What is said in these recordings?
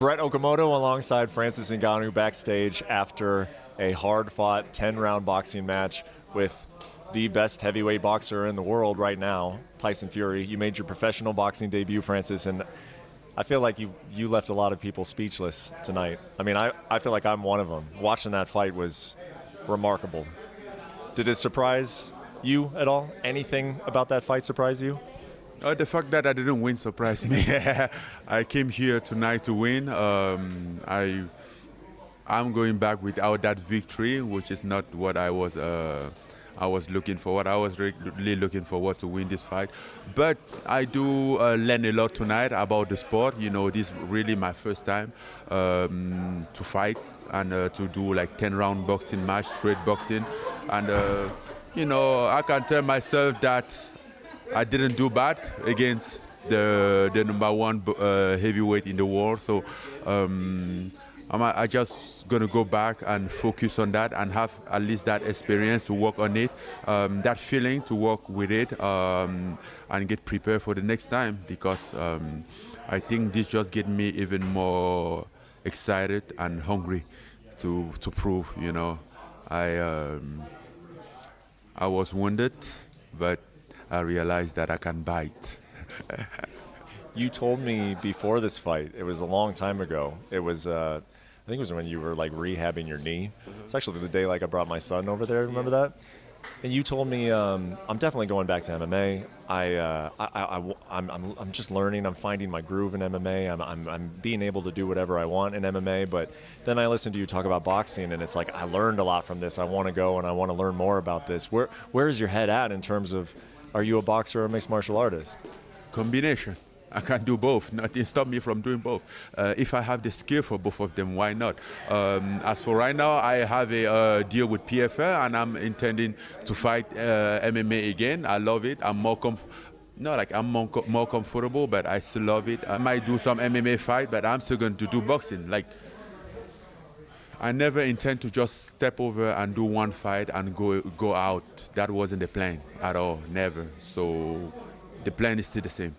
Brett Okamoto alongside Francis Ngannou backstage after a hard-fought 10-round boxing match with the best heavyweight boxer in the world right now, Tyson Fury. You made your professional boxing debut, Francis, and I feel like you left a lot of people speechless tonight. I mean, I feel like I'm one of them. Watching that fight was remarkable. Did it surprise you at all? Anything about that fight surprise you? The fact that I didn't win surprised me. I came here tonight to win. I'm going back without that victory, which is not what I was looking for. I was really looking forward to win this fight. But I do learn a lot tonight about the sport. You know, this is really my first time to fight and to do like 10-round boxing match, straight boxing. And, you know, I can tell myself that I didn't do bad against the number one heavyweight in the world. So I just going to go back and focus on that and have at least that experience to work on it, that feeling to work with it, and get prepared for the next time, because I think this just get me even more excited and hungry to prove, you know. I was wounded, but I realized that I can bite. You told me before this fight, it was a long time ago. It was, I think it was when you were like rehabbing your knee. It's actually the day like I brought my son over there. Remember that? And you told me, I'm definitely going back to MMA. I'm just learning. I'm finding my groove in MMA. I'm being able to do whatever I want in MMA. But then I listened to you talk about boxing, and it's like I learned a lot from this. I want to go and I want to learn more about this. Where is your head at in terms of, are you a boxer or a mixed martial artist? Combination. I can do both. Nothing stops me from doing both. If I have the skill for both of them, why not? As for right now, I have a deal with PFL, and I'm intending to fight MMA again. I love it. I'm more more comfortable, but I still love it. I might do some MMA fight, but I'm still going to do boxing. Like, I never intend to just step over and do one fight and go out. That wasn't the plan at all, never. So the plan is still the same.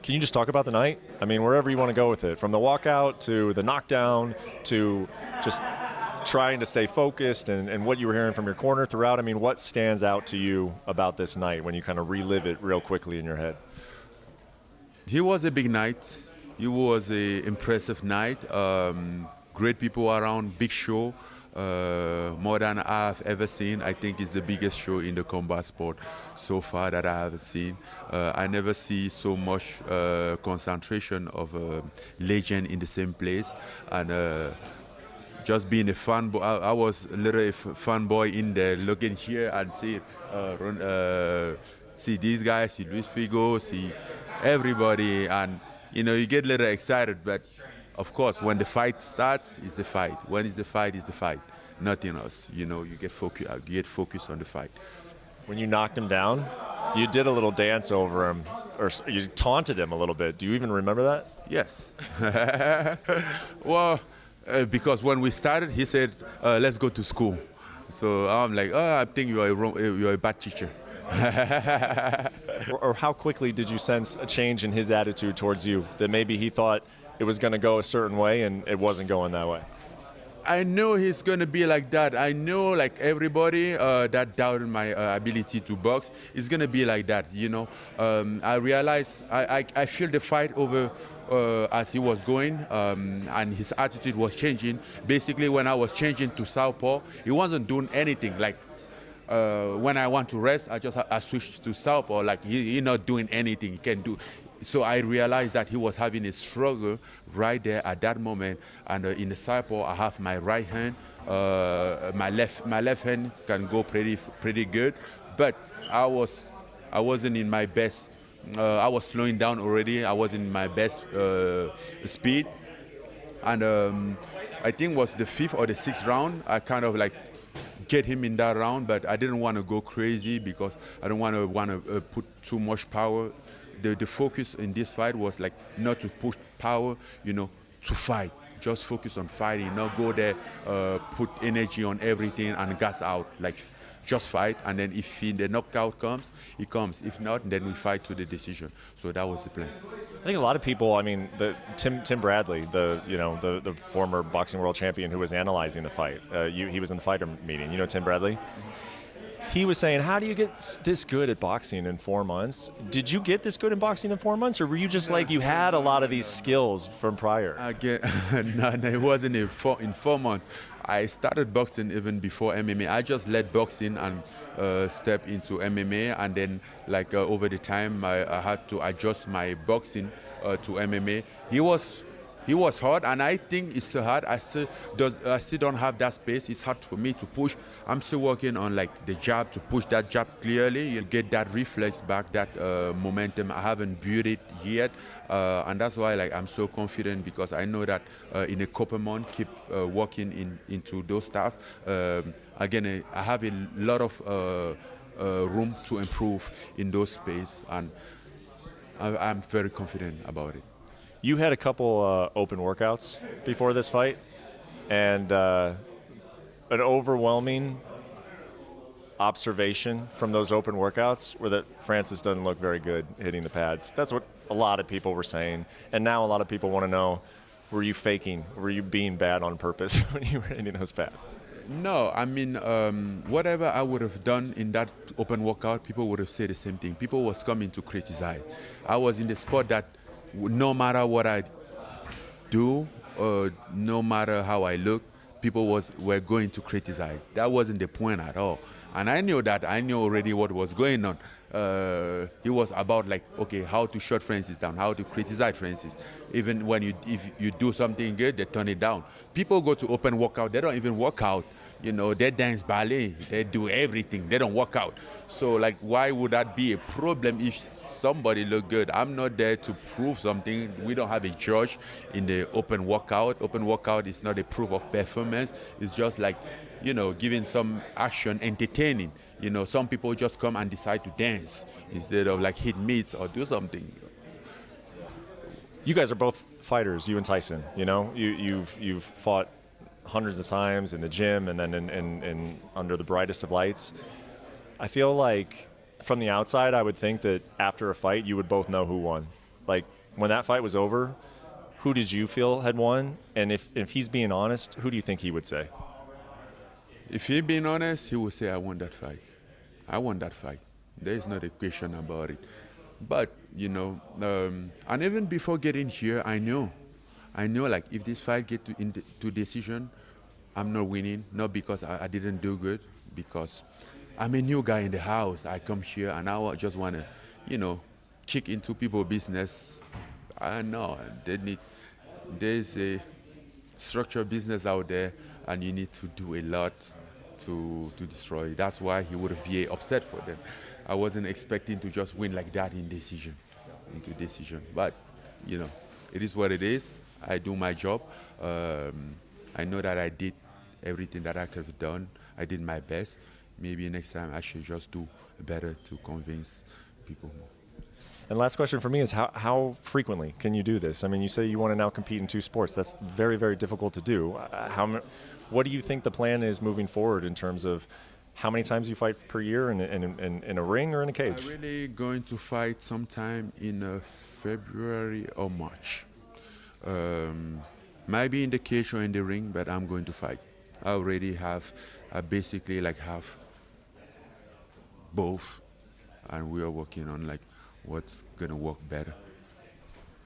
Can you just talk about the night? I mean, wherever you want to go with it, from the walkout to the knockdown to just trying to stay focused and what you were hearing from your corner throughout. I mean, what stands out to you about this night when you kind of relive it real quickly in your head? It was a big night. It was an impressive night. Great people around, big show. More than I've ever seen. I think it's the biggest show in the combat sport so far that I have seen. I never see so much concentration of legend in the same place, and just being a fan boy. I was literally a fan boy in there, looking here and see these guys, see Luis Figo, see everybody, and you know, you get a little excited, but of course, when the fight starts, it's the fight. When it's the fight, it's the fight. Nothing else. You know, you get focused on the fight. When you knocked him down, you did a little dance over him, or you taunted him a little bit. Do you even remember that? Yes. Well, because when we started, he said, let's go to school. So I'm like, oh, I think you're a bad teacher. or how quickly did you sense a change in his attitude towards you, that maybe he thought it was going to go a certain way and it wasn't going that way? I know he's going to be like that. I know, like everybody that doubted my ability to box is going to be like that, you know. I realized, I feel the fight over as he was going, and his attitude was changing. Basically, when I was changing to southpaw, he wasn't doing anything. Like, when I want to rest, I switched to southpaw. Like, he's not doing anything. He can do. So I realized that he was having a struggle right there at that moment. And in the southpaw, I have my right hand. My left hand can go pretty good, but I wasn't in my best. I was slowing down already. I wasn't in my best speed, and I think it was the 5th or the 6th round. I kind of like get him in that round, but I didn't want to go crazy because I don't want to put too much power. The focus in this fight was like not to push power, you know, to fight. Just focus on fighting, not go there, put energy on everything and gas out. Like, just fight, and then if the knockout comes, he comes. If not, then we fight to the decision. So that was the plan. I think a lot of people, I mean, Tim Bradley, the former boxing world champion who was analyzing the fight, he was in the fighter meeting. You know Tim Bradley? He was saying, how do you get this good at boxing in 4 months? Did you get this good in boxing in 4 months, or were you just like you had a lot of these skills from prior? No, it wasn't in 4 months. I started boxing even before MMA. I just let boxing and step into MMA, and then over the time I had to adjust my boxing to MMA. He was hard, and I think it's still hard. I still don't have that space. It's hard for me to push. I'm still working on the jab, to push that jab clearly. You'll get that reflex back, that momentum. I haven't built it yet, and that's why I'm so confident, because I know that in a couple months, keep working into those stuff. Again, I have a lot of room to improve in those space, and I'm very confident about it. You had a couple open workouts before this fight, and an overwhelming observation from those open workouts were that Francis doesn't look very good hitting the pads. That's what a lot of people were saying, and now a lot of people want to know, were you faking? Were you being bad on purpose when you were hitting those pads? No, I mean, whatever I would have done in that open workout, people would have said the same thing. People was coming to criticize. I was in the spot that no matter what I do, no matter how I look, people were going to criticize. That wasn't the point at all. And I knew that. I knew already what was going on. It was about okay, how to shut Francis down, how to criticize Francis. Even when if you do something good, they turn it down. People go to open workout, they don't even work out. They dance ballet, they do everything, they don't work out. So why would that be a problem if somebody look good? I'm not there to prove something. We don't have a judge in the open workout. Open workout is not a proof of performance. It's just giving some action, entertaining. Some people just come and decide to dance instead of hit meets or do something. You guys are both fighters, you and Tyson. You've fought hundreds of times in the gym and then in under the brightest of lights. I feel like from the outside, I would think that after a fight, you would both know who won. When that fight was over, who did you feel had won? And if he's being honest, who do you think he would say? If he's being honest, he would say, I won that fight. I won that fight. There is not a question about it. But, and even before getting here, I knew if this fight get to decision, I'm not winning. Not because I didn't do good, because I'm a new guy in the house. I come here and I just want to, kick into people's business. I know there's a structured business out there, and you need to do a lot to destroy it. That's why he would be upset for them. I wasn't expecting to just win like that into decision. But, it is what it is. I do my job. I know that I did everything that I could have done. I did my best. Maybe next time I should just do better to convince people more. And last question for me is how frequently can you do this? I mean, you say you want to now compete in 2 sports. That's very, very difficult to do. What do you think the plan is moving forward in terms of how many times you fight per year in a ring or in a cage? I'm really going to fight sometime in February or March. Maybe in the cage or in the ring, but I'm going to fight. I already have, basically have both, and we are working on what's gonna work better.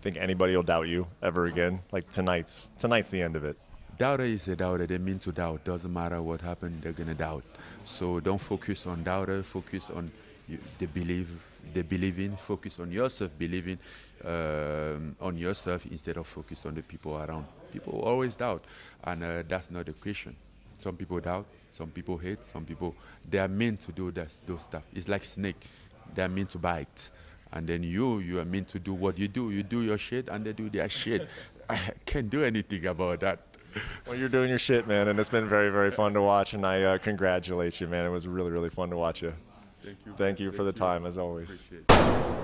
Think anybody will doubt you ever again? Tonight's the end of it. Doubter is a doubter. They mean to doubt. Doesn't matter what happened, they're gonna doubt. So don't focus on doubter. Focus on the believing. Focus on yourself, believing on yourself instead of focus on the people around. People always doubt, and that's not the question. Some people doubt. Some people hate. Some people, they are meant to do those stuff. It's like snake. They are meant to bite. And then you are meant to do what you do. You do your shit, and they do their shit. I can't do anything about that. Well, you're doing your shit, man, and it's been very, very fun to watch, and I congratulate you, man. It was really, really fun to watch you. Thank you. Thank you for the time, as always. Appreciate it.